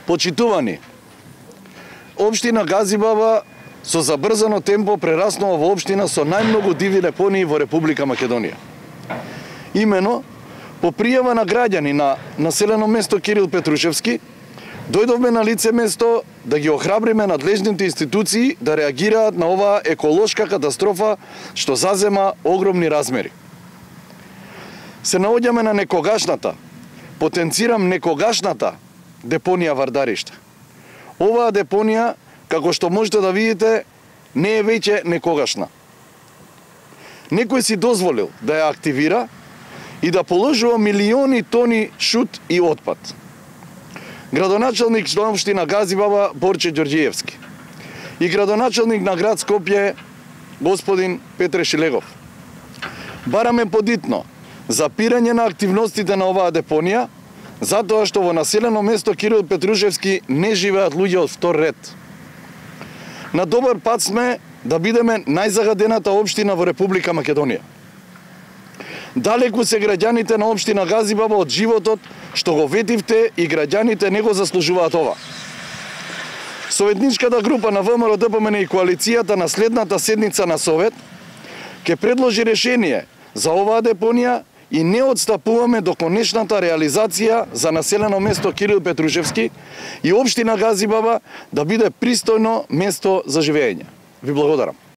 Почитувани, општина Газибаба со забрзано темпо прераснува во општина со најмногу диви депонии во Република Македонија. Имено, по пријава на граѓани на населено место Кирил Петрушевски, дојдовме на лице место да ги охрабриме надлежните институции да реагираат на оваа еколошка катастрофа што зазема огромни размери. Се наоѓаме на некогашната, потенцирам некогашната депонија Вардариште. Оваа депонија, како што можете да видите, не е веќе некогашна. Некој си дозволил да ја активира и да положува милиони тони шут и отпад. Градоначалник на општина Газибаба Борче Ѓорѓиевски и градоначалник на град Скопје господин Петре Шилегов. Бараме подитно запирање на активностите на оваа депонија, затоа што во населено место Кирил Петрушевски не живеат луѓе од втор ред. На добар пат сме да бидеме најзагадената општина во Република Македонија. Далеку се граѓаните на општина Газибаба од животот што го ветивте и граѓаните не го заслужуваат ова. Советничката група на ВМРО ДПМН и коалицијата на следната седница на Совет ќе предложи решение за оваа депонија и не отстапуваме до конечната реализација за населено место Кирил Петрушевски и општина Газибаба да биде пристојно место за живење. Ви благодарам.